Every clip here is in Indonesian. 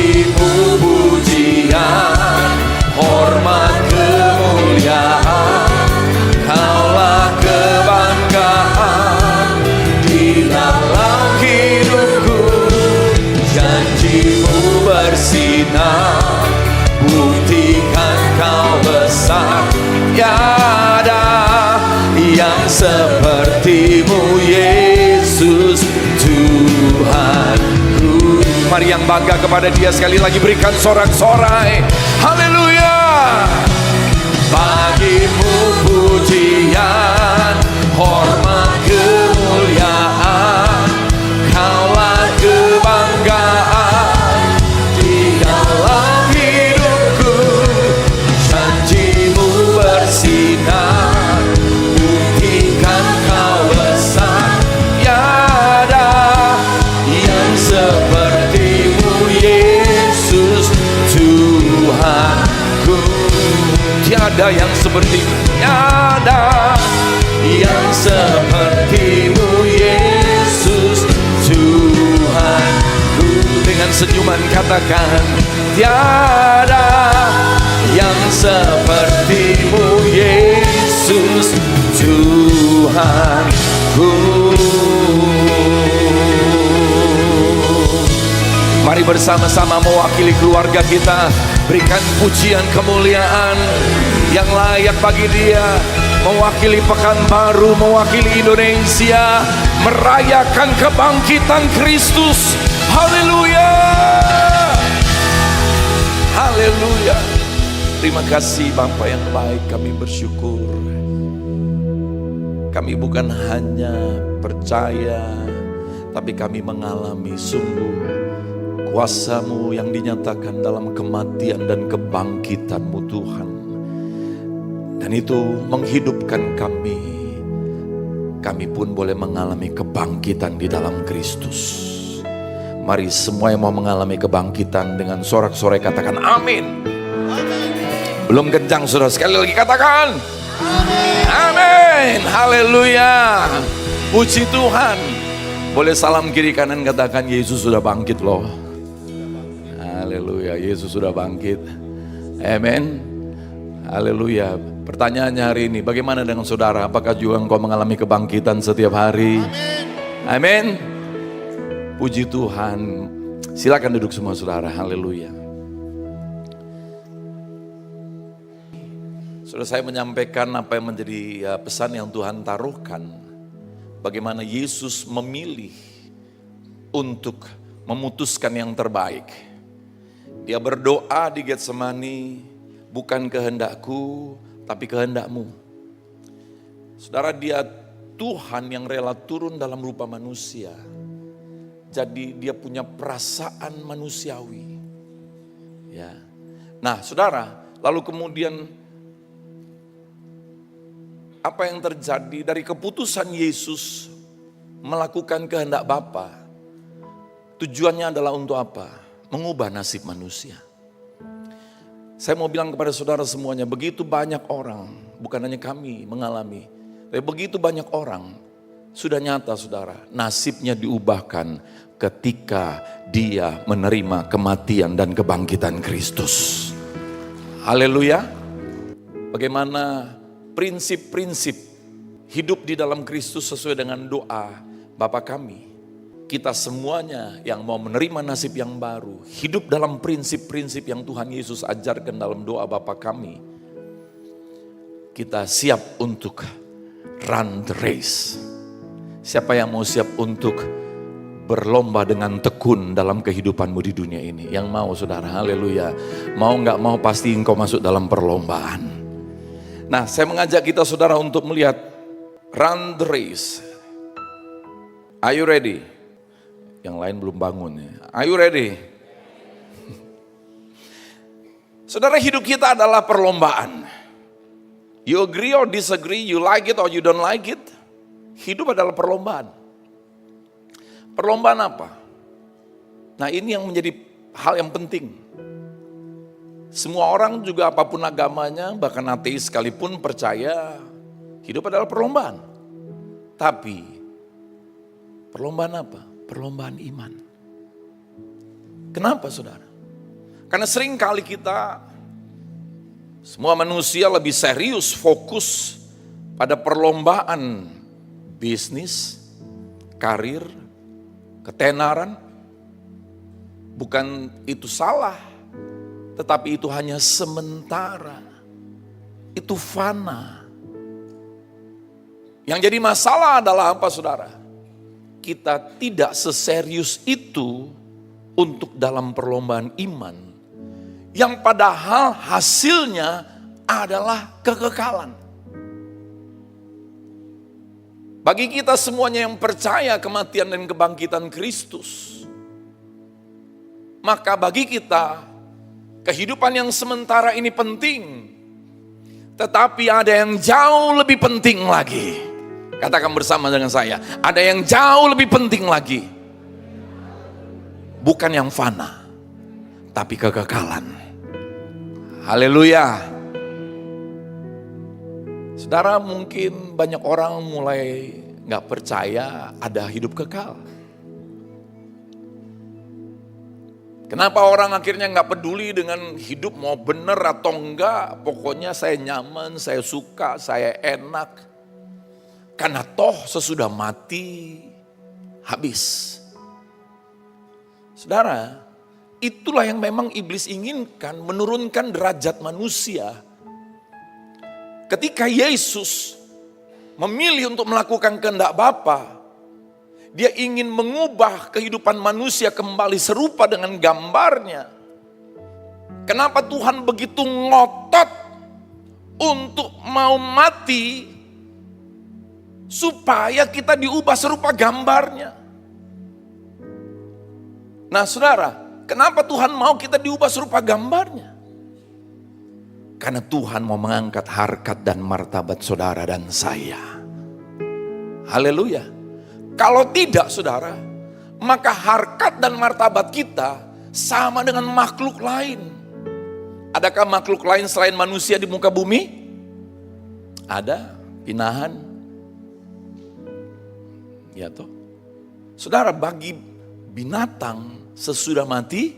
bagimu pujian, hormat, kemuliaan. Kaulah kebanggaan di dalam hidupku. Janjimu bersinar, buktikan kau besar. Tiada yang sepertimu Yesus Tuhanku. Mari yang bangga kepada Dia sekali lagi berikan sorak-sorai. Haleluya. Bagimu pujian, hormat, kemuliaan. Kaulah kebanggaan di dalam hidupku. Janjimu bersinar, buktikan kau besar. Tiada yang sepertimu Yesus Tuhanku. Tiada yang sepertimu, tiada yang sepertimu Yesus Tuhanku. Dengan senyuman katakan, tiada yang sepertimu Yesus Tuhanku. Mari bersama-sama mewakili keluarga kita, berikan pujian kemuliaan yang layak bagi Dia. Mewakili Pekanbaru, mewakili Indonesia, merayakan kebangkitan Kristus. Haleluya. Haleluya. Terima kasih Bapa yang baik, kami bersyukur. Kami bukan hanya percaya, tapi kami mengalami sungguh kuasa-Mu yang dinyatakan dalam kematian dan kebangkitan-Mu Tuhan. Dan itu menghidupkan kami. Kami pun boleh mengalami kebangkitan di dalam Kristus. Mari semua yang mau mengalami kebangkitan dengan sorak-sorai katakan amin. Belum kencang saudara, sekali lagi katakan amin. Haleluya. Puji Tuhan. Boleh salam kiri kanan katakan Yesus sudah bangkit loh. Haleluya, Yesus sudah bangkit. Amin. Haleluya. Pertanyaannya hari ini, bagaimana dengan saudara? Apakah juga engkau mengalami kebangkitan setiap hari? Amin. Puji Tuhan. Silakan duduk semua saudara. Haleluya. Saudara, saya menyampaikan apa yang menjadi pesan yang Tuhan taruhkan. Bagaimana Yesus memilih untuk memutuskan yang terbaik. Dia berdoa di Getsemani, bukan kehendakku, tapi kehendak-Mu. Saudara, Dia Tuhan yang rela turun dalam rupa manusia. Jadi Dia punya perasaan manusiawi. Ya. Nah, saudara, lalu kemudian apa yang terjadi dari keputusan Yesus melakukan kehendak Bapa? Tujuannya adalah untuk apa? Mengubah nasib manusia. Saya mau bilang kepada saudara semuanya, begitu banyak orang, bukan hanya kami mengalami, tapi begitu banyak orang, sudah nyata saudara, nasibnya diubahkan ketika dia menerima kematian dan kebangkitan Kristus. Haleluya. Bagaimana prinsip-prinsip hidup di dalam Kristus sesuai dengan doa Bapa kami. Kita semuanya yang mau menerima nasib yang baru, hidup dalam prinsip-prinsip yang Tuhan Yesus ajarkan dalam doa Bapa kami. Kita siap untuk run the race. Siapa yang mau siap untuk berlomba dengan tekun dalam kehidupanmu di dunia ini? Yang mau saudara, haleluya. Mau gak mau pasti engkau masuk dalam perlombaan. Nah, saya mengajak kita saudara untuk melihat run the race. Are you ready? Yang lain belum bangun ya. Are you ready? Saudara, hidup kita adalah perlombaan. You agree or disagree, you like it or you don't like it. Hidup adalah perlombaan. Perlombaan apa? Nah, ini yang menjadi hal yang penting. Semua orang juga apapun agamanya, bahkan ateis sekalipun percaya hidup adalah perlombaan. Tapi perlombaan apa? Perlombaan iman. Kenapa saudara? Karena sering kali kita, semua manusia lebih serius fokus pada perlombaan bisnis, karir, ketenaran. Bukan itu salah, tetapi itu hanya sementara. Itu fana. Yang jadi masalah adalah apa, saudara? Kita tidak seserius itu untuk dalam perlombaan iman, yang padahal hasilnya adalah kekekalan. Bagi kita semuanya yang percaya kematian dan kebangkitan Kristus, maka bagi kita kehidupan yang sementara ini penting. Tetapi ada yang jauh lebih penting lagi. Katakan bersama dengan saya, ada yang jauh lebih penting lagi. Bukan yang fana, tapi kekekalan. Haleluya. Saudara, mungkin banyak orang mulai gak percaya ada hidup kekal. Kenapa orang akhirnya gak peduli dengan hidup mau bener atau enggak. Pokoknya saya nyaman, saya suka, saya enak. Karena toh sesudah mati habis. Saudara, itulah yang memang iblis inginkan, menurunkan derajat manusia. Ketika Yesus memilih untuk melakukan kehendak Bapa, dia ingin mengubah kehidupan manusia kembali serupa dengan gambarnya. Kenapa Tuhan begitu ngotot untuk mau mati? Supaya kita diubah serupa gambarnya. Nah saudara, kenapa Tuhan mau kita diubah serupa gambarnya? Karena Tuhan mau mengangkat harkat dan martabat saudara dan saya. Haleluya. Kalau tidak saudara, maka harkat dan martabat kita sama dengan makhluk lain. Adakah makhluk lain selain manusia di muka bumi? Ada, pinahan. Ya toh. Saudara, bagi binatang sesudah mati,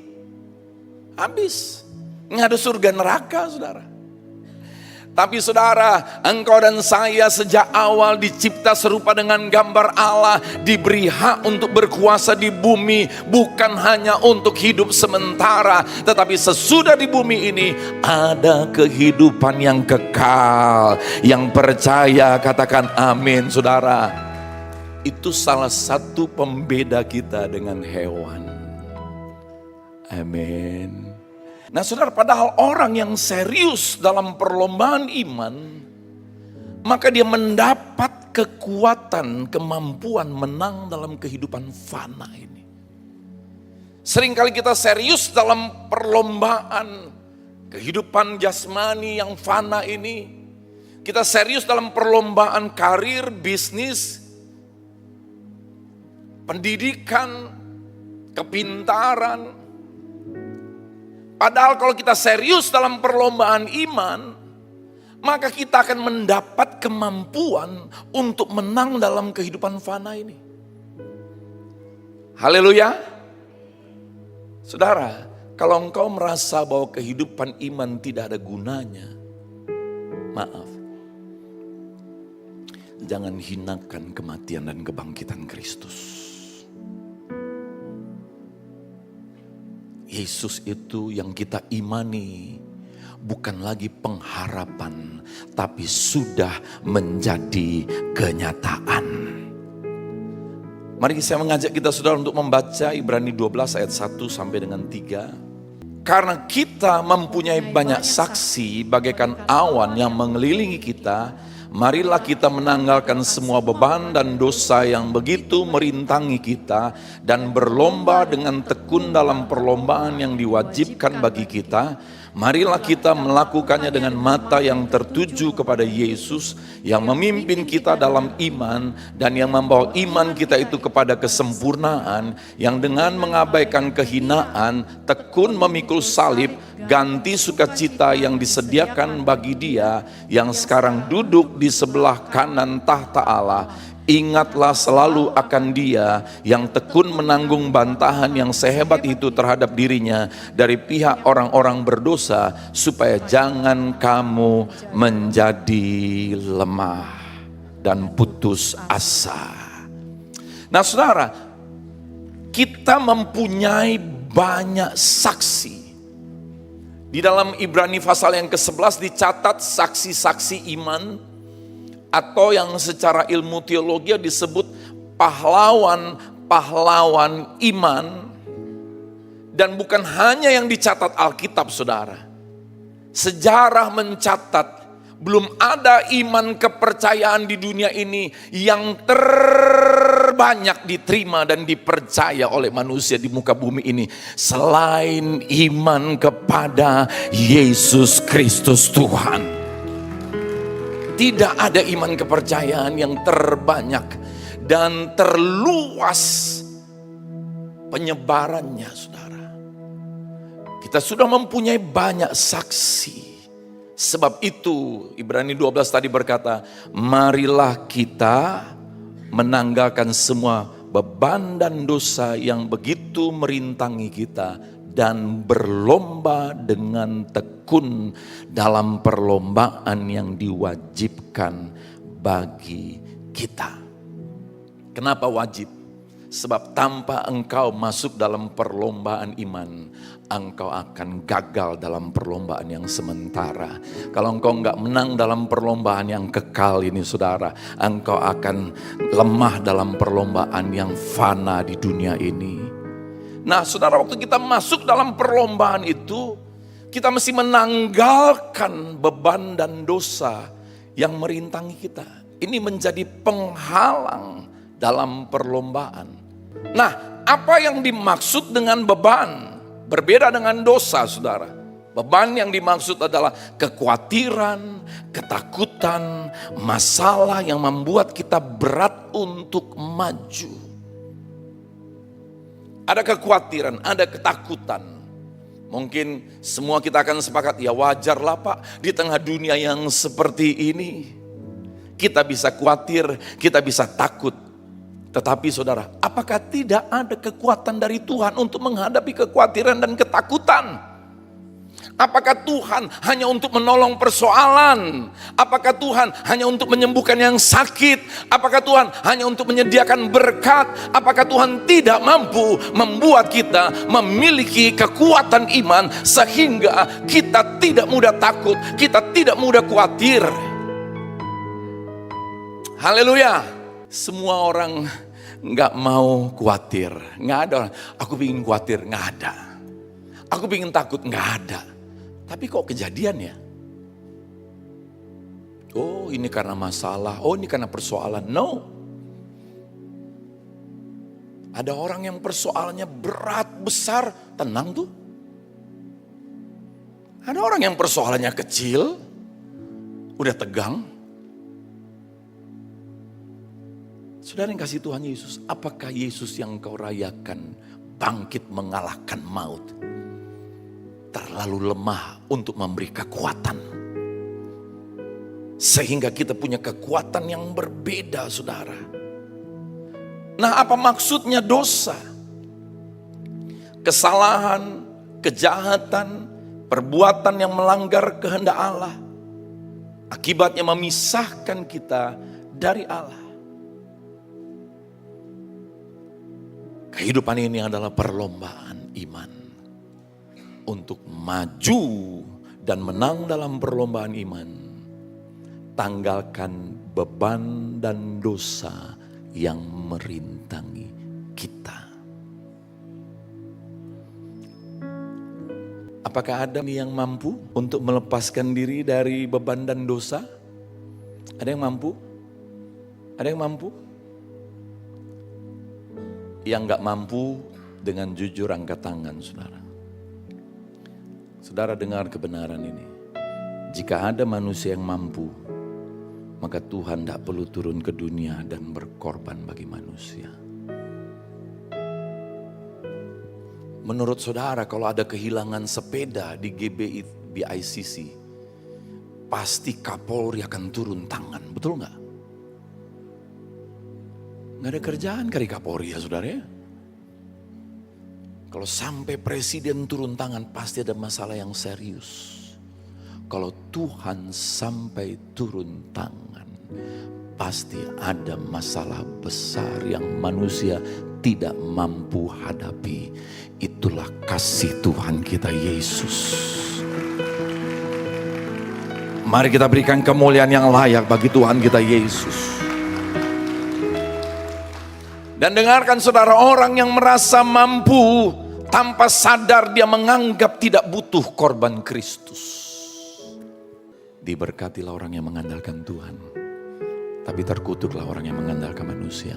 habis. Nggak ada surga neraka saudara. Tapi saudara, engkau dan saya sejak awal dicipta serupa dengan gambar Allah, diberi hak untuk berkuasa di bumi, bukan hanya untuk hidup sementara, tetapi sesudah di bumi ini ada kehidupan yang kekal. Yang percaya katakan amin saudara. Itu salah satu pembeda kita dengan hewan. Amin. Nah saudara, padahal orang yang serius dalam perlombaan iman, maka dia mendapat kekuatan, kemampuan menang dalam kehidupan fana ini. Seringkali kita serius dalam perlombaan kehidupan jasmani yang fana ini. Kita serius dalam perlombaan karir, bisnis, pendidikan, kepintaran. Padahal kalau kita serius dalam perlombaan iman, maka kita akan mendapat kemampuan untuk menang dalam kehidupan fana ini. Haleluya. Saudara, kalau engkau merasa bahwa kehidupan iman tidak ada gunanya, maaf. Jangan hinakan kematian dan kebangkitan Kristus. Yesus itu yang kita imani bukan lagi pengharapan, tapi sudah menjadi kenyataan. Mari saya mengajak kita saudara untuk membaca Ibrani 12 ayat 1 sampai dengan 3. Karena kita mempunyai banyak saksi bagaikan awan yang mengelilingi kita, marilah kita menanggalkan semua beban dan dosa yang begitu merintangi kita dan berlomba dengan tekun dalam perlombaan yang diwajibkan bagi kita. Marilah kita melakukannya dengan mata yang tertuju kepada Yesus yang memimpin kita dalam iman dan yang membawa iman kita itu kepada kesempurnaan, yang dengan mengabaikan kehinaan tekun memikul salib, ganti sukacita yang disediakan bagi Dia yang sekarang duduk di sebelah kanan tahta Allah. Ingatlah selalu akan Dia yang tekun menanggung bantahan yang sehebat itu terhadap dirinya dari pihak orang-orang berdosa, supaya jangan kamu menjadi lemah dan putus asa. Nah saudara, kita mempunyai banyak saksi. Di dalam Ibrani pasal yang ke-11 dicatat saksi-saksi iman, atau yang secara ilmu teologi disebut pahlawan-pahlawan iman. Dan bukan hanya yang dicatat Alkitab saudara. Sejarah mencatat belum ada iman kepercayaan di dunia ini yang terbanyak diterima dan dipercaya oleh manusia di muka bumi ini, selain iman kepada Yesus Kristus Tuhan. Tidak ada iman kepercayaan yang terbanyak dan terluas penyebarannya saudara. Kita sudah mempunyai banyak saksi. Sebab itu Ibrani 12 tadi berkata, marilah kita menanggalkan semua beban dan dosa yang begitu merintangi kita, dan berlomba dengan tekun dalam perlombaan yang diwajibkan bagi kita. Kenapa wajib? Sebab tanpa engkau masuk dalam perlombaan iman, engkau akan gagal dalam perlombaan yang sementara. Kalau engkau enggak menang dalam perlombaan yang kekal ini saudara, engkau akan lemah dalam perlombaan yang fana di dunia ini. Nah saudara, waktu kita masuk dalam perlombaan itu, kita mesti menanggalkan beban dan dosa yang merintangi kita. Ini menjadi penghalang dalam perlombaan. Nah, apa yang dimaksud dengan beban? Berbeda dengan dosa saudara. Beban yang dimaksud adalah kekhawatiran, ketakutan, masalah yang membuat kita berat untuk maju. Ada kekhawatiran, ada ketakutan. Mungkin semua kita akan sepakat, ya wajarlah Pak, di tengah dunia yang seperti ini. Kita bisa khawatir, kita bisa takut. Tetapi saudara, apakah tidak ada kekuatan dari Tuhan untuk menghadapi kekhawatiran dan ketakutan? Apakah Tuhan hanya untuk menolong persoalan? Apakah Tuhan hanya untuk menyembuhkan yang sakit? Apakah Tuhan hanya untuk menyediakan berkat? Apakah Tuhan tidak mampu membuat kita memiliki kekuatan iman sehingga kita tidak mudah takut, kita tidak mudah khawatir? Haleluya. Semua orang nggak mau khawatir, nggak ada orang. Aku ingin khawatir, nggak ada. Aku ingin takut, nggak ada. Tapi kok kejadian ya? Oh ini karena masalah, oh ini karena persoalan. No. Ada orang yang persoalannya berat, besar, tenang tuh. Ada orang yang persoalannya kecil, udah tegang. Saudara yang kasih Tuhan Yesus, apakah Yesus yang kau rayakan bangkit mengalahkan maut terlalu lemah untuk memberi kekuatan? Sehingga kita punya kekuatan yang berbeda saudara. Nah apa maksudnya dosa? Kesalahan, kejahatan, perbuatan yang melanggar kehendak Allah. Akibatnya memisahkan kita dari Allah. Kehidupan ini adalah perlombaan iman. Untuk maju dan menang dalam perlombaan iman, tanggalkan beban dan dosa yang merintangi kita. Apakah ada yang mampu untuk melepaskan diri dari beban dan dosa? Ada yang mampu? Ada yang mampu? Yang gak mampu dengan jujur angkat tangan saudara. Saudara dengar kebenaran ini. Jika ada manusia yang mampu, maka Tuhan tidak perlu turun ke dunia dan berkorban bagi manusia. Menurut saudara, kalau ada kehilangan sepeda di GBI BICC, pasti Kapolri akan turun tangan, betul nggak? Nggak ada kerjaan kali Kapolri ya saudara ya. Kalau sampai presiden turun tangan pasti ada masalah yang serius. Kalau Tuhan sampai turun tangan pasti ada masalah besar yang manusia tidak mampu hadapi. Itulah kasih Tuhan kita Yesus. Mari kita berikan kemuliaan yang layak bagi Tuhan kita Yesus. Dan dengarkan saudara, orang yang merasa mampu tanpa sadar dia menganggap tidak butuh korban Kristus. Diberkatilah orang yang mengandalkan Tuhan, tapi terkutuklah orang yang mengandalkan manusia.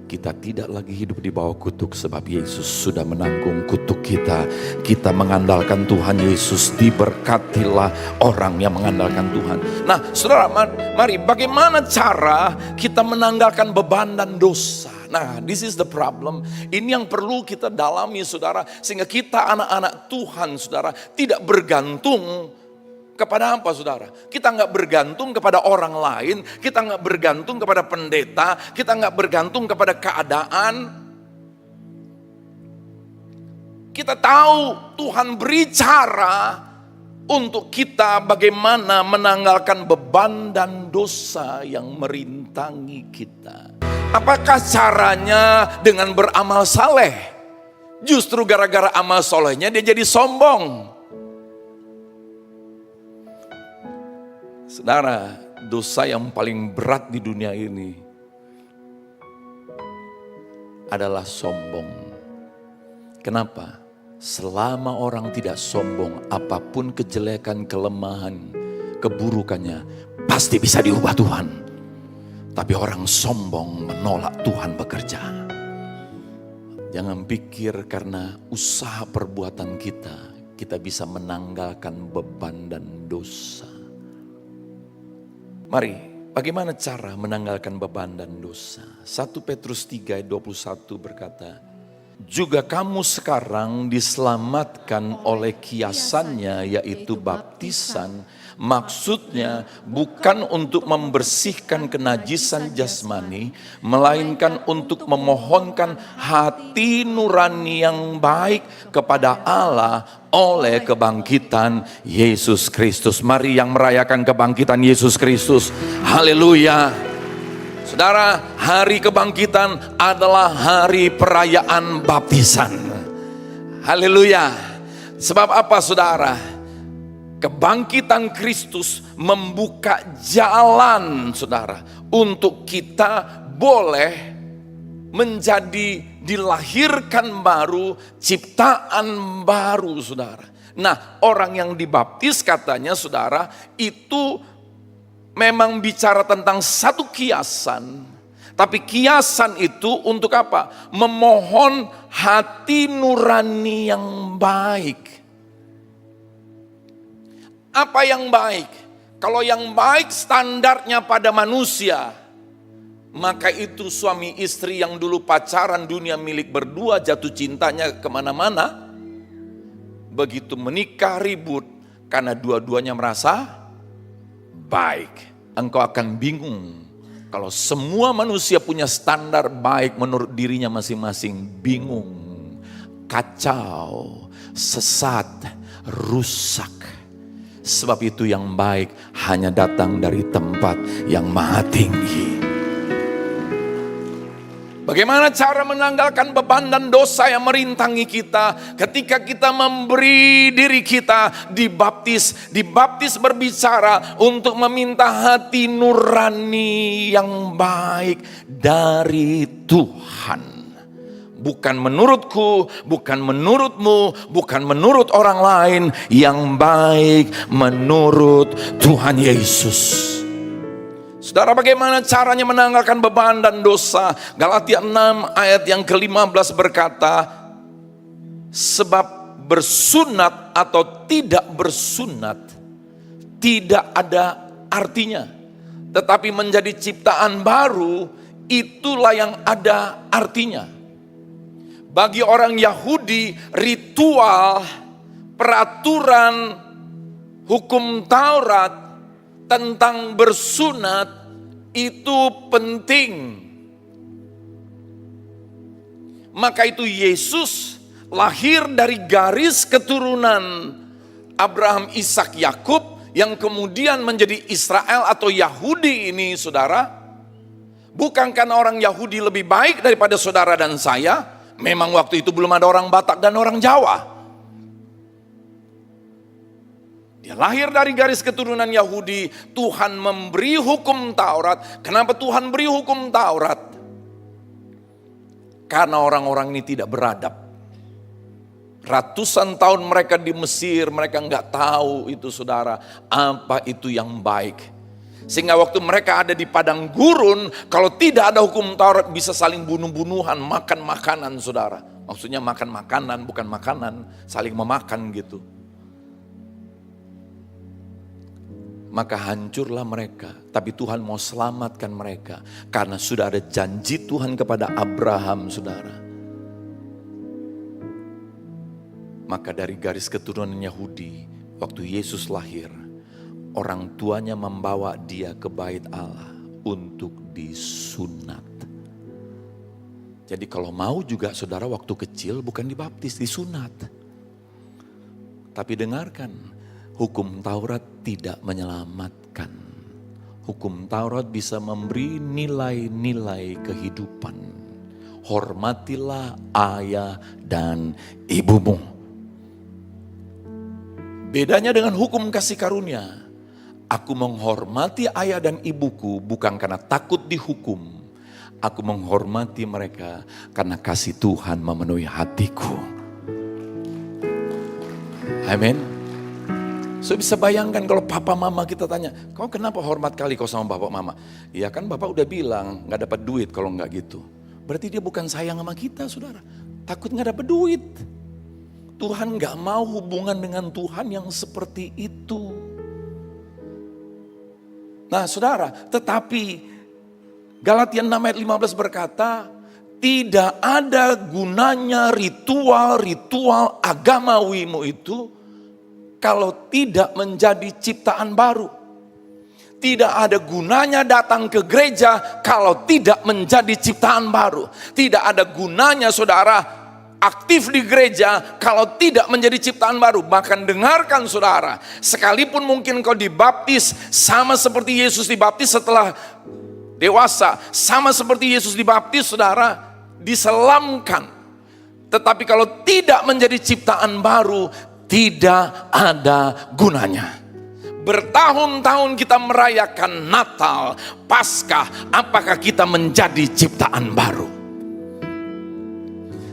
Kita tidak lagi hidup di bawah kutuk sebab Yesus sudah menanggung kutuk kita. Kita mengandalkan Tuhan Yesus, diberkatilah orang yang mengandalkan Tuhan. Nah saudara, mari bagaimana cara kita menanggalkan beban dan dosa. Nah, this is the problem. Ini yang perlu kita dalami saudara, sehingga kita anak-anak Tuhan saudara tidak bergantung kepada apa saudara? Kita nggak bergantung kepada orang lain, kita nggak bergantung kepada pendeta, kita nggak bergantung kepada keadaan. Kita tahu Tuhan beri cara untuk kita bagaimana menanggalkan beban dan dosa yang merintangi kita. Apakah caranya dengan beramal saleh? Justru gara-gara amal solehnya dia jadi sombong. Saudara, dosa yang paling berat di dunia ini adalah sombong. Kenapa? Selama orang tidak sombong, apapun kejelekan, kelemahan, keburukannya pasti bisa diubah Tuhan. Tapi orang sombong menolak Tuhan bekerja. Jangan pikir karena usaha perbuatan kita bisa menanggalkan beban dan dosa. Mari, bagaimana cara menanggalkan beban dan dosa? 1 Petrus 3 ayat 21 berkata, juga kamu sekarang diselamatkan oleh kiasannya yaitu baptisan. Maksudnya bukan untuk membersihkan kenajisan jasmani, melainkan untuk memohonkan hati nurani yang baik kepada Allah oleh kebangkitan Yesus Kristus. Mari yang merayakan kebangkitan Yesus Kristus. Haleluya. Saudara, hari kebangkitan adalah hari perayaan baptisan. Haleluya. Sebab apa saudara? Kebangkitan Kristus membuka jalan saudara untuk kita boleh menjadi dilahirkan baru, ciptaan baru saudara. Nah, orang yang dibaptis katanya saudara itu memang bicara tentang satu kiasan. Tapi kiasan itu untuk apa? Memohon hati nurani yang baik. Apa yang baik? Kalau yang baik standarnya pada manusia, maka itu suami istri yang dulu pacaran dunia milik berdua jatuh cintanya kemana-mana. Begitu menikah ribut karena dua-duanya merasa baik. Engkau akan bingung kalau semua manusia punya standar baik menurut dirinya masing-masing. Bingung, kacau, sesat, rusak. Sebab itu yang baik hanya datang dari tempat yang maha tinggi. Bagaimana cara menanggalkan beban dan dosa yang merintangi kita? Ketika kita memberi diri kita dibaptis. Dibaptis berbicara untuk meminta hati nurani yang baik dari Tuhan. Bukan menurutku, bukan menurutmu, bukan menurut orang lain. Yang baik menurut Tuhan Yesus. Saudara, bagaimana caranya menanggalkan beban dan dosa? Galatia 6 ayat yang ke-15 berkata, sebab bersunat atau tidak bersunat tidak ada artinya. Tetapi menjadi ciptaan baru, itulah yang ada artinya. Bagi orang Yahudi, ritual, peraturan, hukum Taurat tentang bersunat itu penting. Maka itu Yesus lahir dari garis keturunan Abraham, Ishak, Yakub yang kemudian menjadi Israel atau Yahudi ini, saudara. Bukan karena orang Yahudi lebih baik daripada saudara dan saya. Memang waktu itu belum ada orang Batak dan orang Jawa. Dia lahir dari garis keturunan Yahudi. Tuhan memberi hukum Taurat. Kenapa Tuhan beri hukum Taurat? Karena orang-orang ini tidak beradab. Ratusan tahun mereka di Mesir, mereka nggak tahu itu, saudara, apa itu yang baik. Sehingga waktu mereka ada di padang gurun, kalau tidak ada hukum Taurat bisa saling bunuh-bunuhan, makan makanan, saudara. Maksudnya makan makanan, bukan makanan, saling memakan gitu. Maka hancurlah mereka. Tapi Tuhan mau selamatkan mereka. Karena sudah ada janji Tuhan kepada Abraham, saudara. Maka dari garis keturunan Yahudi, waktu Yesus lahir, orang tuanya membawa dia ke bait Allah untuk disunat. Jadi kalau mau juga saudara waktu kecil bukan dibaptis, disunat. Tapi dengarkan, hukum Taurat tidak menyelamatkan. Hukum Taurat bisa memberi nilai-nilai kehidupan. Hormatilah ayah dan ibumu. Bedanya dengan hukum kasih karunia. Aku menghormati ayah dan ibuku bukan karena takut dihukum. Aku menghormati mereka karena kasih Tuhan memenuhi hatiku. Amin. So bisa bayangkan kalau papa mama kita tanya, kau kenapa hormat kali kau sama bapak mama? Ya kan bapak udah bilang gak dapat duit kalau gak gitu. Berarti dia bukan sayang sama kita, saudara. Takut gak dapat duit. Tuhan gak mau hubungan dengan Tuhan yang seperti itu. Nah saudara, tetapi Galatia 6 ayat 15 berkata, tidak ada gunanya ritual-ritual agamawimu itu kalau tidak menjadi ciptaan baru. Tidak ada gunanya datang ke gereja kalau tidak menjadi ciptaan baru. Tidak ada gunanya saudara aktif di gereja kalau tidak menjadi ciptaan baru. Bahkan dengarkan saudara, sekalipun mungkin kau dibaptis sama seperti Yesus dibaptis setelah dewasa, sama seperti Yesus dibaptis saudara, diselamkan. Tetapi kalau tidak menjadi ciptaan baru, tidak ada gunanya. Bertahun-tahun kita merayakan Natal, Paskah, apakah kita menjadi ciptaan baru?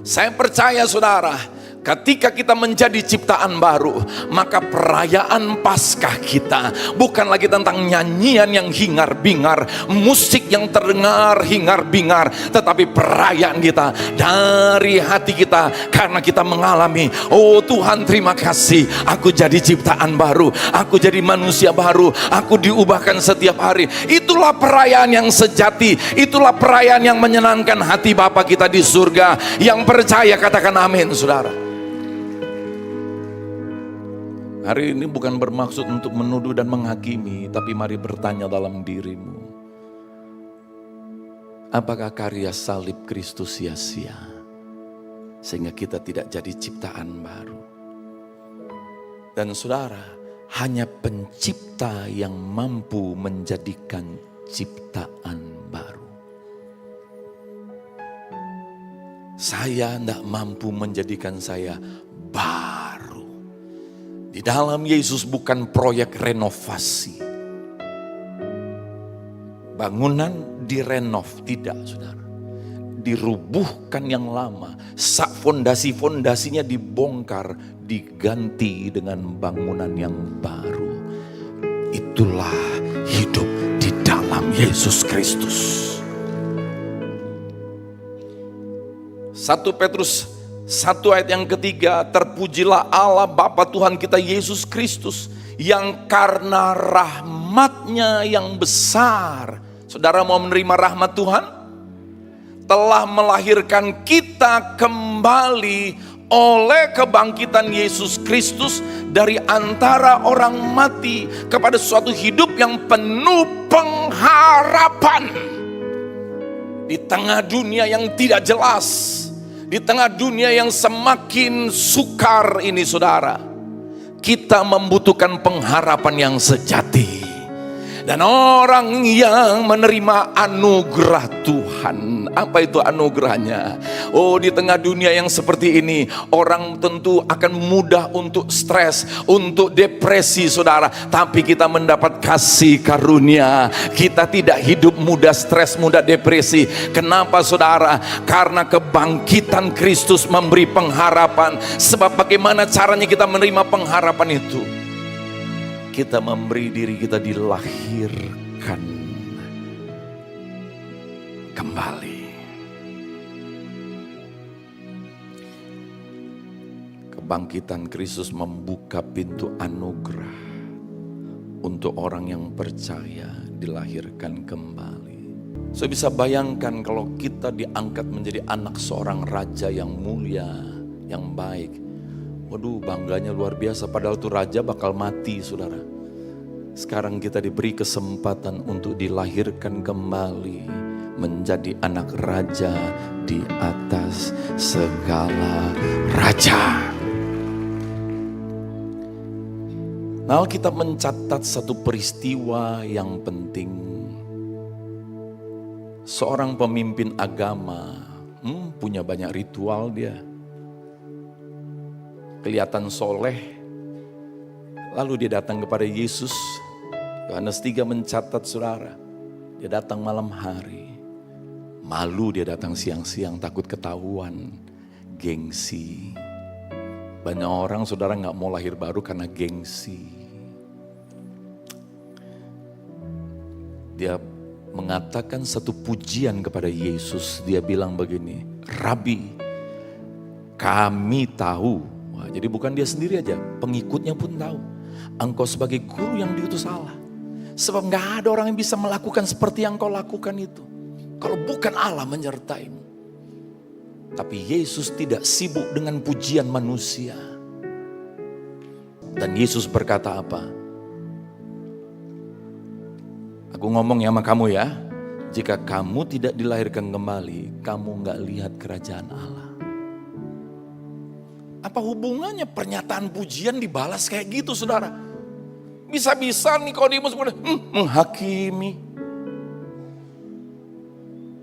Saya percaya saudara, ketika kita menjadi ciptaan baru, maka perayaan Paskah kita bukan lagi tentang nyanyian yang hingar-bingar, musik yang terdengar hingar-bingar, tetapi perayaan kita dari hati kita karena kita mengalami, oh Tuhan terima kasih, aku jadi ciptaan baru, aku jadi manusia baru, aku diubahkan setiap hari. Itulah perayaan yang sejati, itulah perayaan yang menyenangkan hati Bapa kita di surga. Yang percaya katakan amin, saudara. Hari ini bukan bermaksud untuk menuduh dan menghakimi, tapi mari bertanya dalam dirimu. Apakah karya salib Kristus sia-sia? Sehingga kita tidak jadi ciptaan baru. Dan saudara, hanya pencipta yang mampu menjadikan ciptaan baru. Saya tidak mampu menjadikan saya baru. Di dalam Yesus bukan proyek renovasi. Bangunan direnov, tidak saudara. Dirubuhkan yang lama, fondasi-fondasinya dibongkar, diganti dengan bangunan yang baru. Itulah hidup di dalam Yesus Kristus. 1 Petrus 1 ayat yang ketiga, terpujilah Allah Bapa Tuhan kita Yesus Kristus yang karena rahmat-Nya yang besar. Saudara mau menerima rahmat Tuhan? Telah melahirkan kita kembali oleh kebangkitan Yesus Kristus dari antara orang mati kepada suatu hidup yang penuh pengharapan. Di tengah dunia yang tidak jelas, Di tengah dunia yang semakin sukar ini saudara, kita membutuhkan pengharapan yang sejati. Dan orang yang menerima anugerah Tuhan, apa itu anugerahnya? Oh, di tengah dunia yang seperti ini, orang tentu akan mudah untuk stres, untuk depresi saudara. Tapi kita mendapat kasih karunia. Kita tidak hidup mudah stres, mudah depresi. Kenapa saudara? Karena kebangkitan Kristus memberi pengharapan. Sebab bagaimana caranya kita menerima pengharapan itu? Kita memberi diri kita dilahirkan kembali. Kebangkitan Kristus membuka pintu anugerah untuk orang yang percaya dilahirkan kembali. Saya bisa bayangkan kalau kita diangkat menjadi anak seorang raja yang mulia, yang baik. Waduh, bangganya luar biasa, padahal tuh raja bakal mati saudara. Sekarang kita diberi kesempatan untuk dilahirkan kembali menjadi anak raja di atas segala raja. Nah, kita mencatat satu peristiwa yang penting. Seorang pemimpin agama, punya banyak ritual dia. Kelihatan soleh, lalu dia datang kepada Yesus. Yohanes 3 mencatat saudara, dia datang malam hari. Malu dia datang siang-siang, takut ketahuan, gengsi. Banyak orang saudara gak mau lahir baru karena gengsi. Dia mengatakan satu pujian kepada Yesus. Dia bilang begini, Rabi, kami tahu. Jadi bukan dia sendiri aja, pengikutnya pun tahu. Engkau sebagai guru yang diutus Allah. Sebab gak ada orang yang bisa melakukan seperti yang kau lakukan itu, kalau bukan Allah menyertaimu. Tapi Yesus tidak sibuk dengan pujian manusia. Dan Yesus berkata apa? Aku ngomong ya sama kamu ya. Jika kamu tidak dilahirkan kembali, kamu gak lihat kerajaan Allah. Apa hubungannya pernyataan pujian dibalas kayak gitu saudara? Bisa-bisa Nikodemus menghakimi.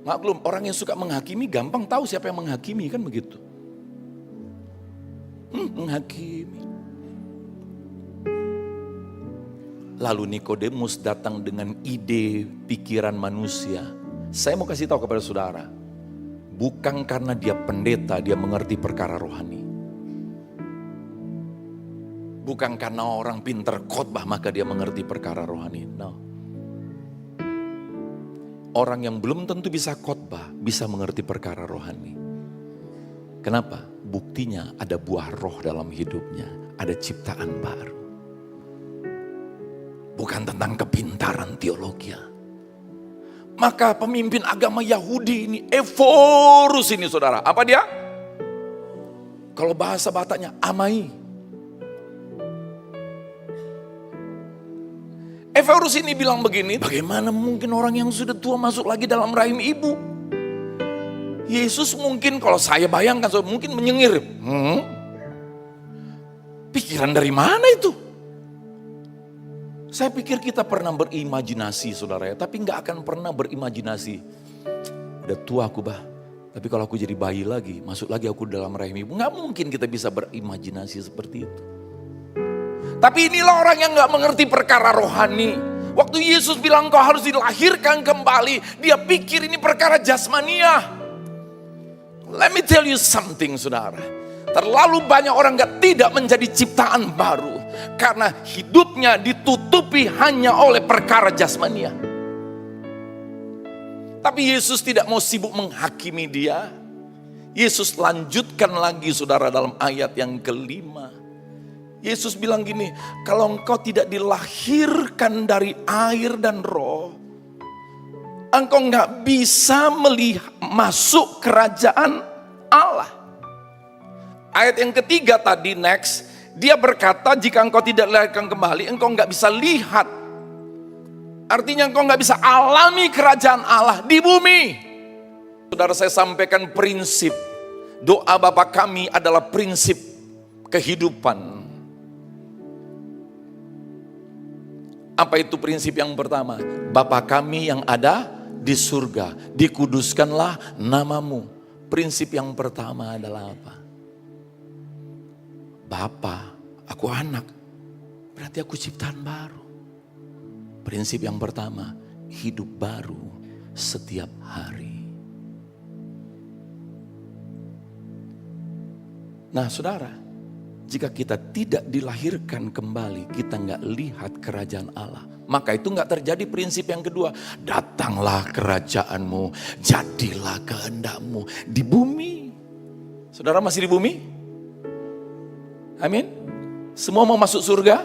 Maklum, orang yang suka menghakimi gampang tahu siapa yang menghakimi, kan begitu. Menghakimi. Lalu Nikodemus datang dengan ide pikiran manusia. Saya mau kasih tahu kepada saudara, bukan karena dia pendeta dia mengerti perkara rohani. Bukan karena orang pintar khotbah maka dia mengerti perkara rohani. No. Orang yang belum tentu bisa khotbah bisa mengerti perkara rohani. Kenapa? Buktinya ada buah roh dalam hidupnya, ada ciptaan baru. Bukan tentang kepintaran teologi. Maka pemimpin agama Yahudi ini, Eforus ini saudara, apa dia? Kalau bahasa Bataknya, amai. Eforus ini bilang begini, bagaimana mungkin orang yang sudah tua masuk lagi dalam rahim ibu? Yesus mungkin kalau saya bayangkan, mungkin menyengir. Pikiran dari mana itu? Saya pikir kita pernah berimajinasi saudara ya, tapi gak akan pernah berimajinasi. Udah tua aku tapi kalau aku jadi bayi lagi, masuk lagi aku dalam rahim ibu. Gak mungkin kita bisa berimajinasi seperti itu. Tapi inilah orang yang gak mengerti perkara rohani. Waktu Yesus bilang kau harus dilahirkan kembali, dia pikir ini perkara jasmania. Let me tell you something saudara. Terlalu banyak orang tidak menjadi ciptaan baru. Karena hidupnya ditutupi hanya oleh perkara jasmania. Tapi Yesus tidak mau sibuk menghakimi dia. Yesus lanjutkan lagi saudara dalam ayat yang kelima. Yesus bilang gini, kalau engkau tidak dilahirkan dari air dan roh, engkau gak bisa masuk kerajaan Allah. Ayat yang ketiga tadi next, dia berkata jika engkau tidak dilahirkan kembali, engkau gak bisa lihat. Artinya engkau gak bisa alami kerajaan Allah di bumi. Saudara, saya sampaikan prinsip. Doa Bapa kami adalah prinsip kehidupan. Apa itu prinsip yang pertama? Bapa kami yang ada di surga, dikuduskanlah namamu. Prinsip yang pertama adalah apa? Bapa, aku anak, berarti aku ciptaan baru. Prinsip yang pertama, hidup baru setiap hari. Nah saudara, jika kita tidak dilahirkan kembali, kita nggak lihat kerajaan Allah. Maka itu nggak terjadi prinsip yang kedua. Datanglah kerajaanmu, jadilah kehendakmu di bumi. Saudara masih di bumi? Amin. Semua mau masuk surga?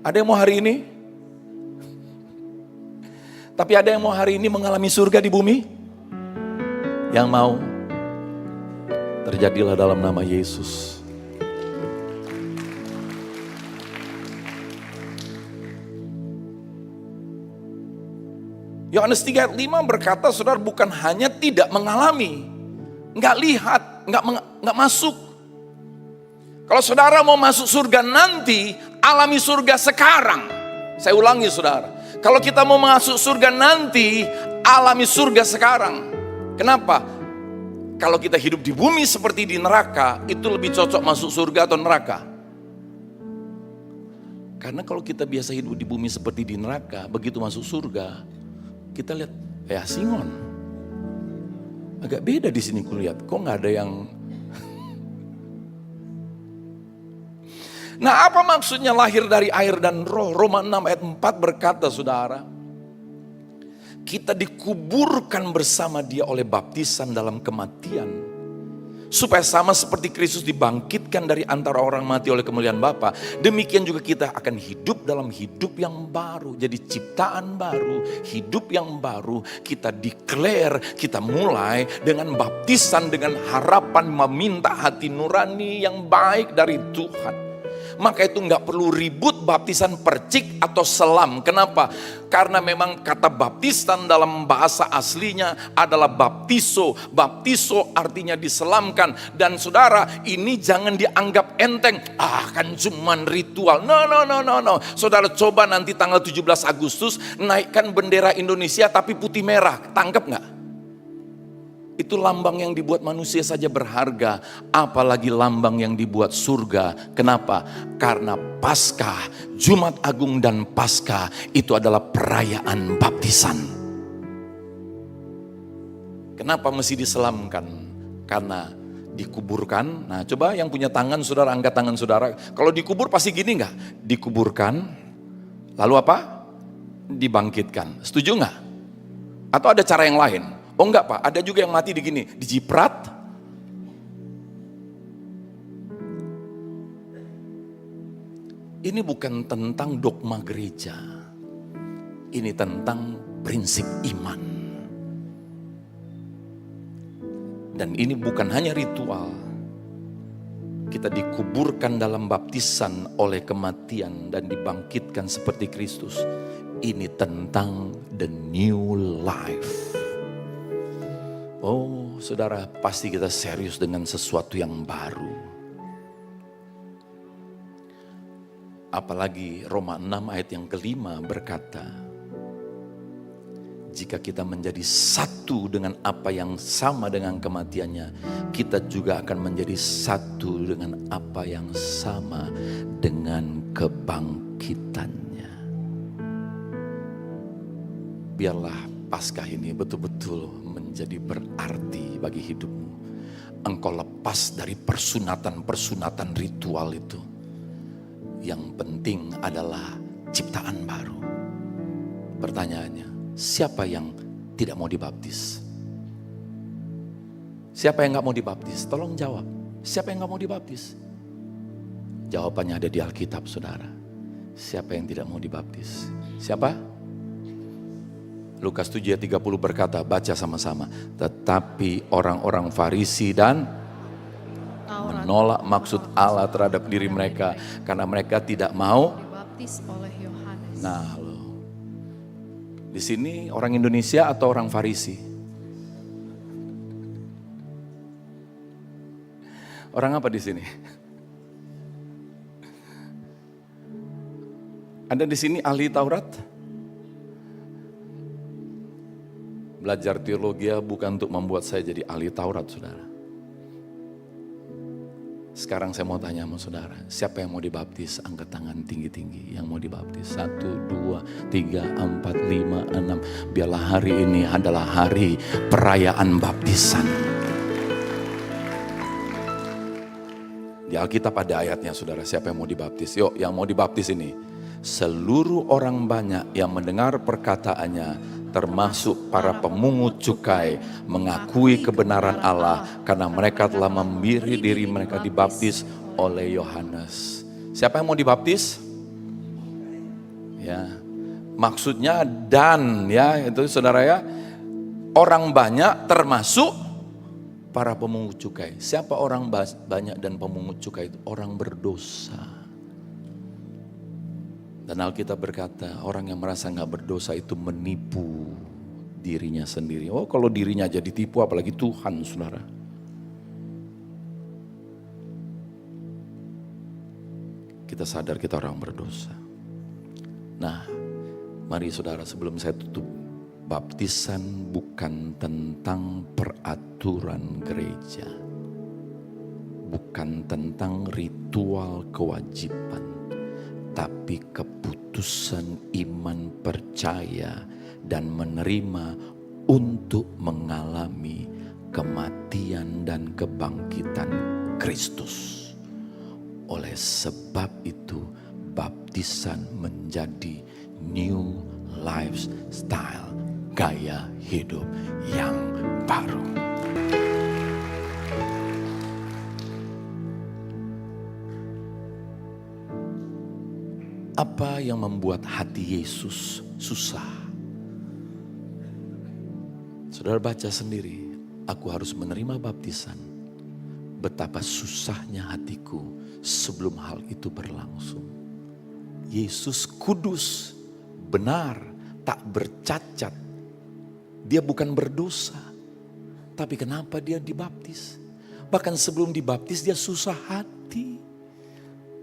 Ada yang mau hari ini? Tapi ada yang mau hari ini mengalami surga di bumi? Yang mau? Terjadilah dalam nama Yesus. Yohanes 3 ayat 5 berkata, saudara bukan hanya tidak mengalami, nggak lihat, nggak masuk. Kalau saudara mau masuk surga nanti, alami surga sekarang. Saya ulangi saudara, kalau kita mau masuk surga nanti, alami surga sekarang. Kenapa? Kalau kita hidup di bumi seperti di neraka, itu lebih cocok masuk surga atau neraka? Karena kalau kita biasa hidup di bumi seperti di neraka, begitu masuk surga, kita lihat, ya Singon, agak beda di sini kulihat. Kok nggak ada yang? Nah, apa maksudnya lahir dari air dan roh? Roma 6 ayat 4 berkata, saudara, kita dikuburkan bersama Dia oleh baptisan dalam kematian, supaya sama seperti Kristus dibangkitkan dari antara orang mati oleh kemuliaan Bapa, demikian juga kita akan hidup dalam hidup yang baru. Jadi ciptaan baru, hidup yang baru, kita declare, kita mulai dengan baptisan, dengan harapan meminta hati nurani yang baik dari Tuhan. Maka itu nggak perlu ribut baptisan percik atau selam. Kenapa? Karena memang kata baptisan dalam bahasa aslinya adalah baptiso. Baptiso artinya diselamkan. Dan saudara, ini jangan dianggap enteng. Kan cuman ritual. No. Saudara coba nanti tanggal 17 Agustus naikkan bendera Indonesia tapi putih merah. Tangkap nggak? Itu lambang yang dibuat manusia saja berharga, apalagi lambang yang dibuat surga. Kenapa? Karena Paskah, Jumat Agung dan Paskah itu adalah perayaan baptisan. Kenapa mesti diselamkan? Karena dikuburkan. Nah coba yang punya tangan saudara, angkat tangan saudara. Kalau dikubur pasti gini nggak? Dikuburkan, lalu apa? Dibangkitkan. Setuju nggak? Atau ada cara yang lain? Oh enggak Pak, ada juga yang mati digini, dijiprat. Ini bukan tentang dogma gereja. Ini tentang prinsip iman. Dan ini bukan hanya ritual. Kita dikuburkan dalam baptisan oleh kematian dan dibangkitkan seperti Kristus. Ini tentang the new life. Oh saudara, pasti kita serius dengan sesuatu yang baru. Apalagi Roma 6 ayat yang kelima berkata, jika kita menjadi satu dengan apa yang sama dengan kematiannya, kita juga akan menjadi satu dengan apa yang sama dengan kebangkitannya. Biarlah Paskah ini betul-betul menjadi berarti bagi hidupmu. Engkau lepas dari persunatan-persunatan ritual itu. Yang penting adalah ciptaan baru. Pertanyaannya, siapa yang tidak mau dibaptis? Siapa yang gak mau dibaptis? Tolong jawab. Siapa yang gak mau dibaptis? Jawabannya ada di Alkitab saudara. Siapa yang tidak mau dibaptis? Siapa? Lukas 7 ayat 30 berkata, baca sama-sama. Tetapi orang-orang Farisi dan menolak maksud Allah terhadap diri mereka karena mereka tidak mau dibaptis oleh Yohanes. Nah, di sini orang Indonesia atau orang Farisi? Orang apa di sini? Anda di sini ahli Taurat? Belajar teologi bukan untuk membuat saya jadi ahli Taurat, saudara. Sekarang saya mau tanya sama saudara, siapa yang mau dibaptis? Angkat tangan tinggi-tinggi yang mau dibaptis. 1, 2, 3, 4, 5, 6. Biarlah hari ini adalah hari perayaan baptisan. Di Alkitab ada ayatnya, saudara, siapa yang mau dibaptis? Yuk, yang mau dibaptis ini. Seluruh orang banyak yang mendengar perkataannya, termasuk para pemungut cukai, mengakui kebenaran Allah karena mereka telah memberi diri mereka dibaptis oleh Yohanes. Siapa yang mau dibaptis? Ya, maksudnya dan ya itu saudara ya, orang banyak termasuk para pemungut cukai. Siapa orang banyak dan pemungut cukai itu? Orang berdosa. Dan Alkitab berkata, orang yang merasa gak berdosa itu menipu dirinya sendiri. Oh, kalau dirinya jadi tipu, apalagi Tuhan, saudara. Kita sadar kita orang berdosa. Nah, mari saudara, sebelum saya tutup, baptisan bukan tentang peraturan gereja, bukan tentang ritual kewajiban, tapi keputusan iman percaya dan menerima untuk mengalami kematian dan kebangkitan Kristus. Oleh sebab itu baptisan menjadi new lifestyle, gaya hidup yang baru. Apa yang membuat hati Yesus susah? Saudara baca sendiri, aku harus menerima baptisan. Betapa susahnya hatiku sebelum hal itu berlangsung. Yesus kudus, benar, tak bercacat. Dia bukan berdosa. Tapi kenapa dia dibaptis? Bahkan sebelum dibaptis dia susah hati.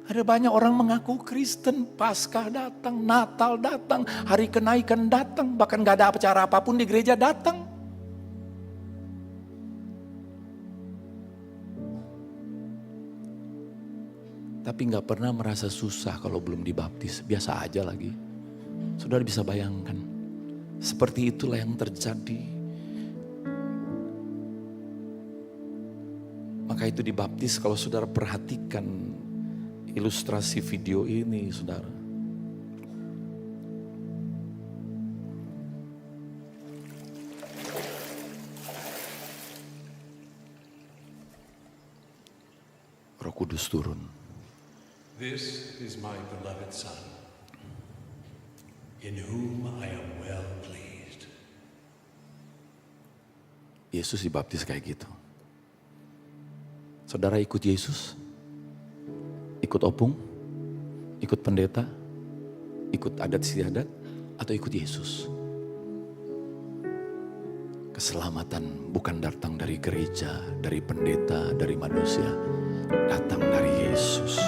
Ada banyak orang mengaku Kristen, Paskah datang, Natal datang, hari kenaikan datang, bahkan gak ada acara apapun di gereja datang. Tapi gak pernah merasa susah kalau belum dibaptis, biasa aja lagi. Saudara bisa bayangkan, seperti itulah yang terjadi. Maka itu dibaptis, kalau saudara perhatikan ilustrasi video ini, saudara. Roh Kudus turun. This is my beloved Son, in whom I am well pleased. Yesus dibaptis kayak gitu. Saudara ikut Yesus? Ikut opung, ikut pendeta, ikut adat istiadat, atau ikut Yesus? Keselamatan bukan datang dari gereja, dari pendeta, dari manusia, datang dari Yesus.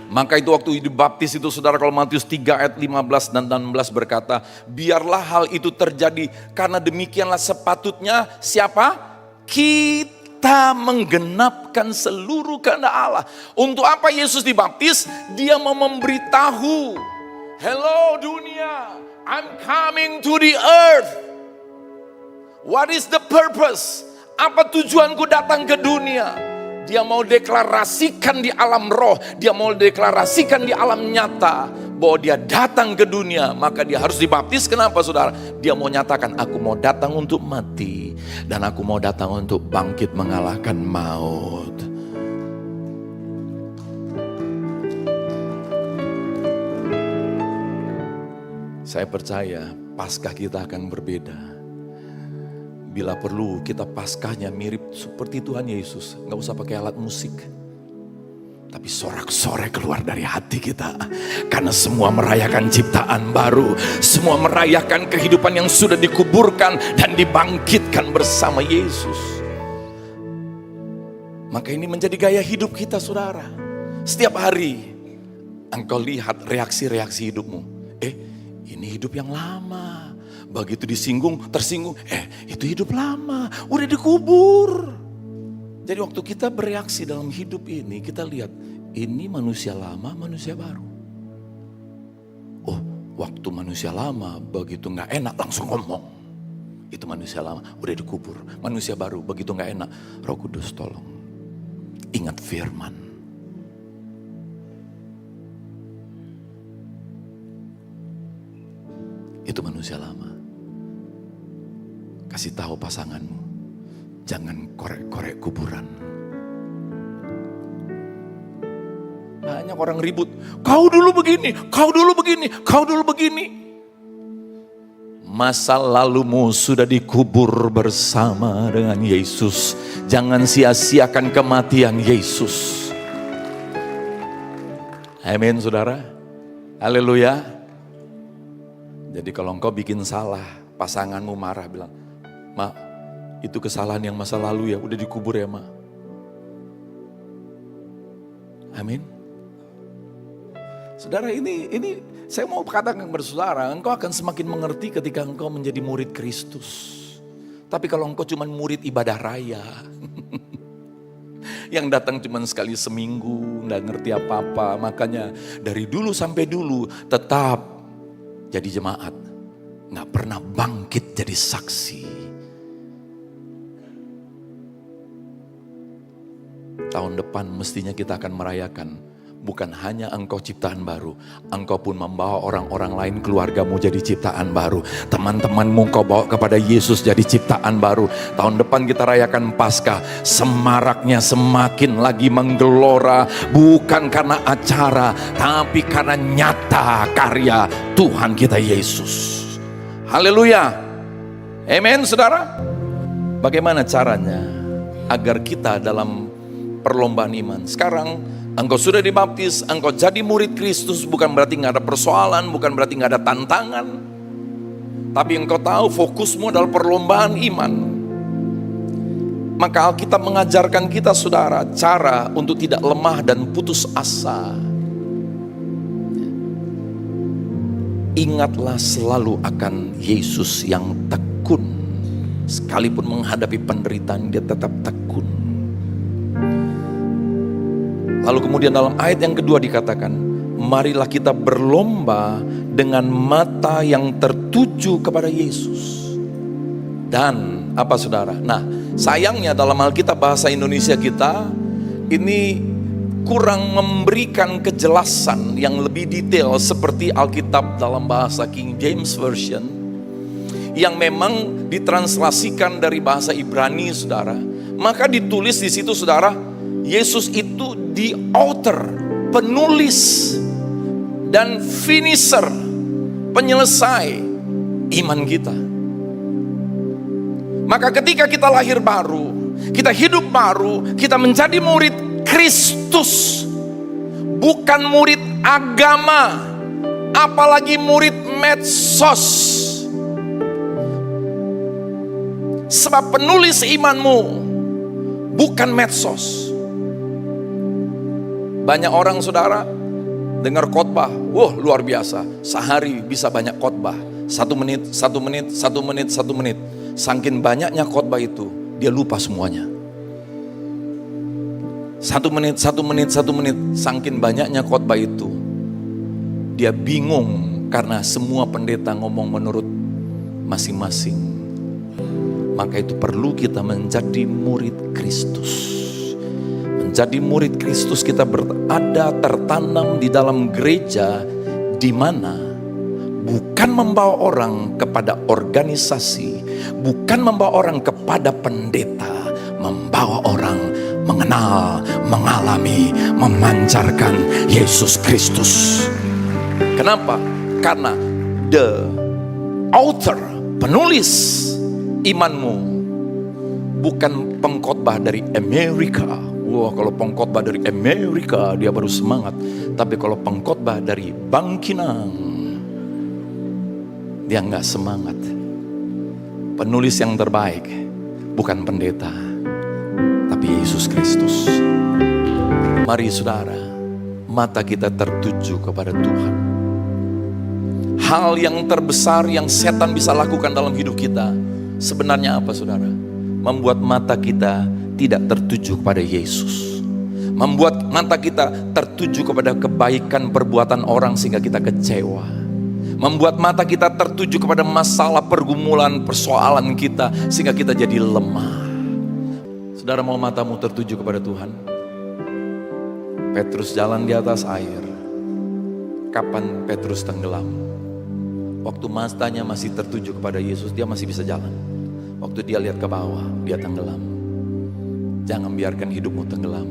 Maka itu waktu dibaptis itu saudara, kalau Matius 3 ayat 15 dan 16 berkata, biarlah hal itu terjadi karena demikianlah sepatutnya siapa? Kita menggenapkan seluruh kehendak Allah. Untuk apa Yesus dibaptis? Dia mau memberitahu, hello dunia, I'm coming to the earth. What is the purpose? Apa tujuanku datang ke dunia? Dia mau deklarasikan di alam roh, dia mau deklarasikan di alam nyata bahwa dia datang ke dunia, maka dia harus dibaptis. Kenapa saudara? Dia mau nyatakan, aku mau datang untuk mati dan aku mau datang untuk bangkit mengalahkan maut. Saya percaya Paskah kita akan berbeda. Bila perlu kita Paskahnya mirip seperti Tuhan Yesus. Gak usah pakai alat musik. tapi sorak-sorai keluar dari hati kita. Karena semua merayakan ciptaan baru, semua merayakan kehidupan yang sudah dikuburkan dan dibangkitkan bersama Yesus. Maka ini menjadi gaya hidup kita, saudara. Setiap hari engkau lihat reaksi-reaksi hidupmu. Ini hidup yang lama. Begitu disinggung, tersinggung, itu hidup lama, udah dikubur. Jadi waktu kita bereaksi dalam hidup ini, kita lihat, ini manusia lama, manusia baru. Oh, waktu manusia lama, begitu gak enak langsung ngomong. Itu manusia lama, udah dikubur. Manusia baru, begitu gak enak, Roh Kudus tolong. Ingat firman. Itu manusia lama. Kasih tahu pasanganmu, jangan korek-korek kuburan. Banyak orang ribut, kau dulu begini, kau dulu begini, kau dulu begini. Masa lalumu sudah dikubur bersama dengan Yesus. Jangan sia-siakan kematian Yesus. Amin, saudara. Haleluya. Jadi kalau engkau bikin salah, pasanganmu marah, bilang, "Ma, itu kesalahan yang masa lalu ya, udah dikubur ya, Ma." Amin. Saudara, ini saya mau katakan kepada saudara, engkau akan semakin mengerti ketika engkau menjadi murid Kristus. Tapi kalau engkau cuma murid ibadah raya, yang datang cuma sekali seminggu, nggak ngerti apa-apa, makanya dari dulu sampai dulu tetap jadi jemaat, nggak pernah bangkit jadi saksi. Tahun depan mestinya kita akan merayakan, bukan hanya engkau ciptaan baru, engkau pun membawa orang-orang lain, keluargamu jadi ciptaan baru. Teman-temanmu engkau bawa kepada Yesus jadi ciptaan baru. Tahun depan kita rayakan Paskah, semaraknya semakin lagi menggelora, bukan karena acara, tapi karena nyata karya Tuhan kita Yesus. Haleluya. Amen, saudara. Bagaimana caranya agar kita dalam perlombaan iman? Sekarang engkau sudah dibaptis, engkau jadi murid Kristus, bukan berarti gak ada persoalan, bukan berarti gak ada tantangan. Tapi engkau tahu fokusmu adalah perlombaan iman. Maka Alkitab mengajarkan kita, saudara, cara untuk tidak lemah dan putus asa. Ingatlah selalu akan Yesus yang tekun. Sekalipun menghadapi penderitaan, dia tetap tekun. Lalu kemudian dalam ayat yang kedua dikatakan, marilah kita berlomba dengan mata yang tertuju kepada Yesus. Dan apa, saudara? Nah, sayangnya dalam Alkitab bahasa Indonesia kita ini kurang memberikan kejelasan yang lebih detail seperti Alkitab dalam bahasa King James Version, yang memang ditranslasikan dari bahasa Ibrani, saudara. Maka ditulis di situ, saudara, Yesus itu the author, penulis dan finisher, penyelesai iman kita. Maka ketika kita lahir baru, kita hidup baru, kita menjadi murid Kristus, bukan murid agama, apalagi murid medsos. Sebab penulis imanmu bukan medsos. Banyak orang, saudara, dengar khotbah, wah luar biasa, sehari bisa banyak khotbah, 1 menit, 1 menit, 1 menit, 1 menit. Saking banyaknya khotbah itu, dia lupa semuanya. 1 menit, 1 menit, 1 menit, saking banyaknya khotbah itu, dia bingung karena semua pendeta ngomong menurut masing-masing. Maka itu perlu kita menjadi murid Kristus. Menjadi murid Kristus, kita berada tertanam di dalam gereja, di mana bukan membawa orang kepada organisasi, bukan membawa orang kepada pendeta, membawa orang mengenal, mengalami, memancarkan Yesus Kristus. Kenapa? Karena the author, penulis imanmu bukan pengkhotbah dari Amerika, Wah, kalau pengkhotbah dari Amerika dia baru semangat. Tapi kalau pengkhotbah dari Bangkinang, dia nggak semangat. Penulis yang terbaik bukan pendeta, tapi Yesus Kristus. Mari saudara, mata kita tertuju kepada Tuhan. Hal yang terbesar yang setan bisa lakukan dalam hidup kita sebenarnya apa saudara? Membuat mata kita tidak tertuju kepada Yesus. Membuat mata kita tertuju kepada kebaikan perbuatan orang sehingga kita kecewa. Membuat mata kita tertuju kepada masalah, pergumulan, persoalan kita sehingga kita jadi lemah. Saudara, mau matamu tertuju kepada Tuhan? Petrus jalan di atas air. Kapan Petrus tenggelam? Waktu matanya masih tertuju kepada Yesus, dia masih bisa jalan. Waktu dia lihat ke bawah, dia tenggelam. Jangan biarkan hidupmu tenggelam.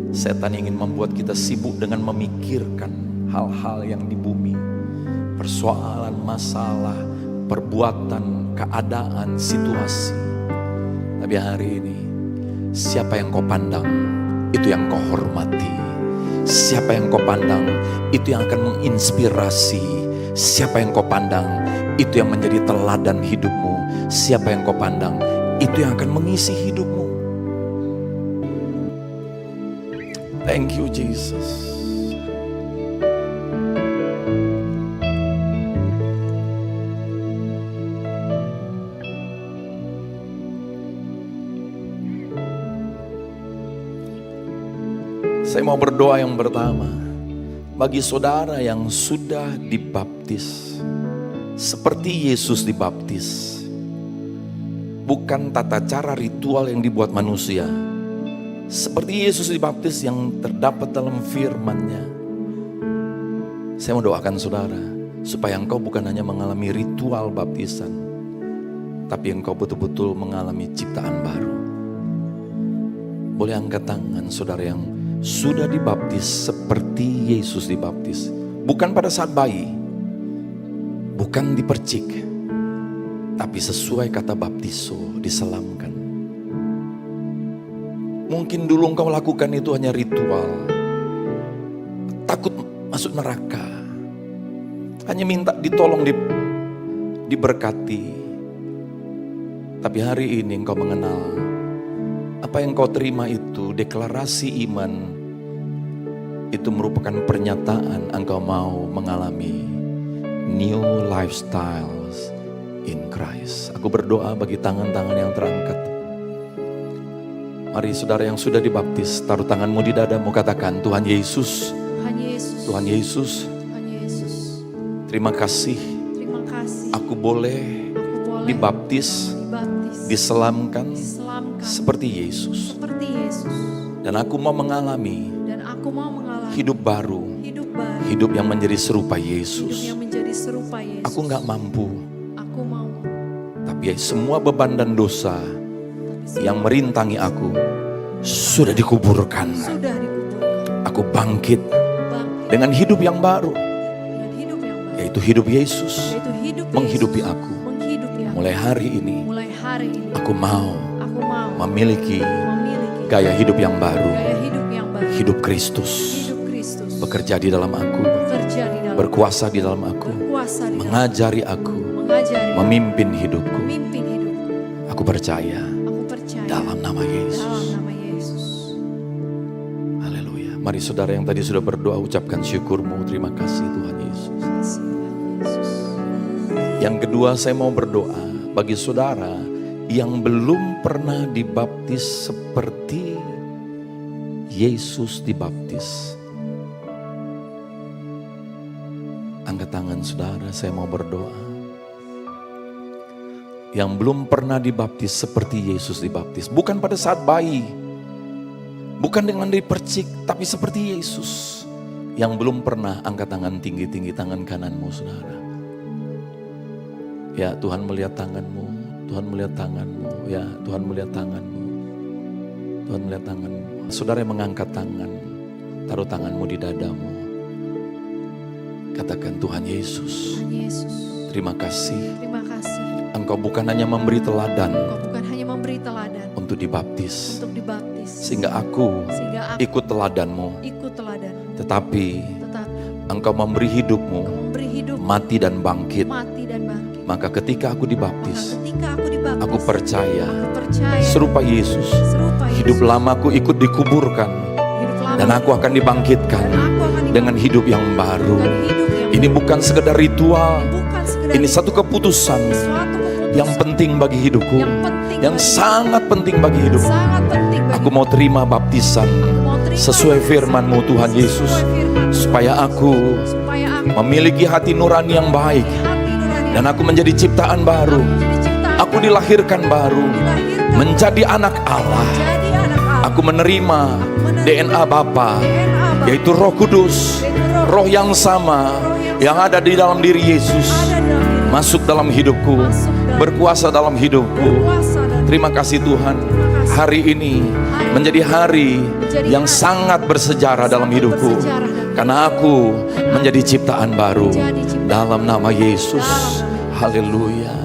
Setan ingin membuat kita sibuk dengan memikirkan hal-hal yang di bumi. Persoalan, masalah, perbuatan, keadaan, situasi. Tapi hari ini, siapa yang kau pandang, itu yang kau hormati. Siapa yang kau pandang, itu yang akan menginspirasi. Siapa yang kau pandang, itu yang menjadi teladan hidupmu. Siapa yang kau pandang, itu yang akan mengisi hidupmu. Thank you Jesus. Saya mau berdoa yang pertama. Bagi saudara yang sudah dibaptis seperti Yesus dibaptis, bukan tata cara ritual yang dibuat manusia, seperti Yesus dibaptis yang terdapat dalam firman-Nya. Saya mau doakan saudara supaya engkau bukan hanya mengalami ritual baptisan, tapi engkau betul-betul mengalami ciptaan baru. Boleh angkat tangan saudara yang sudah dibaptis seperti Yesus dibaptis. Bukan pada saat bayi, bukan dipercik, tapi sesuai kata baptiso, diselamkan. Mungkin dulu engkau lakukan itu hanya ritual, takut masuk neraka, hanya minta ditolong, diberkati. Tapi hari ini engkau mengenal apa yang kau terima itu, deklarasi iman, itu merupakan pernyataan engkau mau mengalami new lifestyles in Christ. Aku berdoa bagi tangan-tangan yang terangkat. Mari saudara yang sudah dibaptis, taruh tanganmu di dadamu, katakan, Tuhan Yesus, Tuhan Yesus, Tuhan Yesus, Tuhan Yesus, terima kasih, aku boleh dibaptis, diselamkan seperti Yesus. Dan aku mau mengalami hidup baru, hidup yang menjadi serupa Yesus. Aku gak mampu, tapi semua beban dan dosa yang merintangi aku sudah dikuburkan. Aku bangkit dengan hidup yang baru, yaitu hidup Yesus menghidupi aku. Mulai hari ini aku mau memiliki gaya hidup yang baru. Hidup Kristus bekerja di dalam aku, berkuasa di dalam aku, mengajari aku, memimpin hidupku. Aku percaya dalam nama Yesus. Haleluya. Mari saudara yang tadi sudah berdoa, ucapkan syukurmu. Terima kasih Tuhan Yesus. Yang kedua, saya mau berdoa bagi saudara yang belum pernah dibaptis seperti Yesus dibaptis. Angkat tangan saudara, saya mau berdoa. Yang belum pernah dibaptis seperti Yesus dibaptis. Bukan pada saat bayi, bukan dengan dipercik, tapi seperti Yesus. Yang belum pernah, angkat tangan tinggi-tinggi, tangan kananmu saudara. Ya, Tuhan melihat tanganmu, Tuhan melihat tanganmu, ya Tuhan melihat tanganmu, Tuhan melihat tanganmu. Saudara yang mengangkat tangan, taruh tanganmu di dadamu. Katakan, Tuhan Yesus, terima kasih. Engkau bukan hanya memberi teladan, untuk dibaptis, Sehingga aku ikut teladanmu. ikut teladanmu. Tetapi Tetapi engkau memberi hidupmu, memberi hidup, mati dan bangkit. mati dan bangkit. Maka ketika aku Maka dibaptis, ketika aku dibaptis, aku percaya aku percaya serupa Yesus, serupa Yesus, hidup lamaku ikut dikuburkan hidup lama dan aku akan dibangkitkan dan aku akan dengan hidup yang baru. dengan hidup yang Ini bukan sekedar ritual, bukan sekedar ini satu keputusan suatu keputusan yang penting bagi hidupku, yang penting yang bagi sangat penting bagi hidupku. sangat penting bagi Aku mau terima baptisan mau terima sesuai firman-Mu Tuhan Yesus, sesuai firman-Mu, supaya aku supaya aku memiliki hati nurani yang baik hati nurani dan aku menjadi ciptaan baru. menjadi ciptaan Aku dilahirkan baru dilahirkan menjadi anak Allah. jadi anak Allah. Aku menerima DNA Bapa, DNA Bapa, yaitu Roh Kudus, Roh yang sama yang ada di dalam diri Yesus, ada dalam diri, masuk dalam hidupku, berkuasa dalam hidupku. berkuasa dan Terima kasih Tuhan, hari ini menjadi hari yang sangat bersejarah dalam hidupku, karena aku menjadi ciptaan baru dalam nama Yesus. Haleluya.